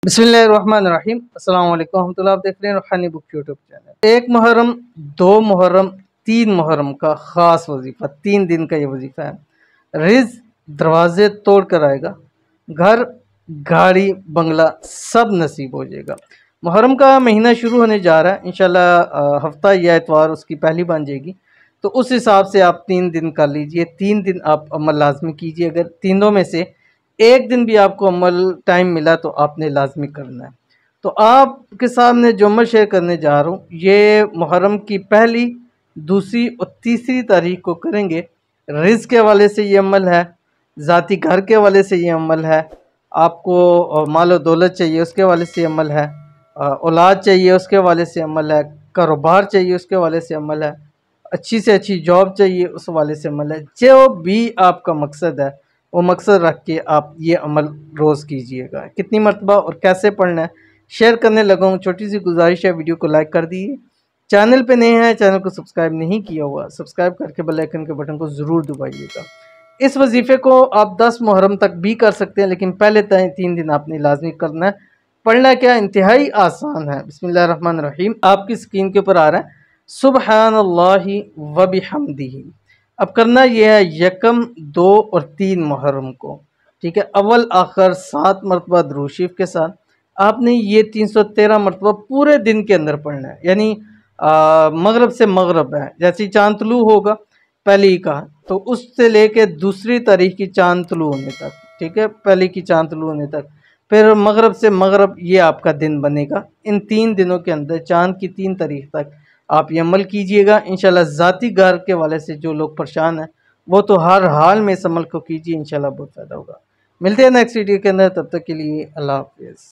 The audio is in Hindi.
बिस्मिल्लाहिर्रहमानिर्रहीम। अस्सलाम वालेकुम रहमतुल्लाह। आप देख रहे हैं रूहानी book YouTube channel. 1 Muharram, 2 Muharram, 3 Muharram का ख़ास वजीफ़ा, 3 दिन का ये वजीफ़ा है। रिज़्क दरवाजे तोड़ कर आएगा, घर गाड़ी बंगला सब नसीब हो जाएगा। मुहर्रम का महीना शुरू होने जा रहा है इंशाल्लाह। हफ्ता या इतवार उसकी पहली बन जाएगी, तो उस हिसाब से आप 3 दिन कर लीजिए। 3 दिन आप अमल लाजमी कीजिए। अगर तीनों में से एक दिन भी आपको अमल टाइम मिला तो आपने लाजमी करना है। तो आपके सामने जो अमल शेयर करने जा रहा हूँ, ये मुहर्रम की पहली, दूसरी और तीसरी तारीख को करेंगे। रिज़्क के हवाले से ये अमल है, ज़ाती घर के हवाले से ये अमल है, आपको मालो दौलत चाहिए उसके हवाले से अमल है, औलाद चाहिए उसके हवाले से अमल है, कारोबार चाहिए उसके हवाले से अमल है, अच्छी से अच्छी जॉब चाहिए उस हवाले से अमल है। जो भी आपका मकसद है वो मकसद रख के आप ये अमल रोज़ कीजिएगा। कितनी मरतबा और कैसे पढ़ना है शेयर करने लगा हूँ। छोटी सी गुजारिश है, वीडियो को लाइक कर दीजिए। चैनल पे नए हैं, चैनल को सब्सक्राइब नहीं किया हुआ, सब्सक्राइब करके बेल आइकन के बटन को ज़रूर दबाइएगा। इस वजीफ़े को आप 10 मुहर्रम तक भी कर सकते हैं, लेकिन पहले 3 दिन आपने लाजमी करना है। पढ़ना क्या इंतहाई आसान है। बिस्मिल्लाहिर्रहमानिर्रहीम। आपकी स्क्रीन के ऊपर आ रहा है सुबहानल्लाहि व बिहम्दिही। अब करना यह है यकम, 2 और 3 मुहर्रम को, ठीक है, अव्वल आखिर 7 मरतबा दुरूद शरीफ के साथ आपने ये 313 मरतबा पूरे दिन के अंदर पढ़ना है। यानी मगरब से मगरब है, जैसे ही चाँद तुलू होगा पहली का, तो उससे लेके दूसरी तारीख की चाँद तुलू होने तक, ठीक है, पहली की चाँद तुलू होने तक, फिर मगरब से मगरब ये आपका दिन बनेगा। इन 3 दिनों के अंदर चाँद की 3 तारीख तक आप ये अमल कीजिएगा इंशाल्लाह। ज़ाती घर के वाले से जो लोग परेशान हैं वो तो हर हाल में इस अमल को कीजिए, इंशाल्लाह बहुत फ़ायदा होगा। मिलते हैं नेक्स्ट वीडियो के अंदर, तब तक के लिए अल्लाह हाफ़िज़।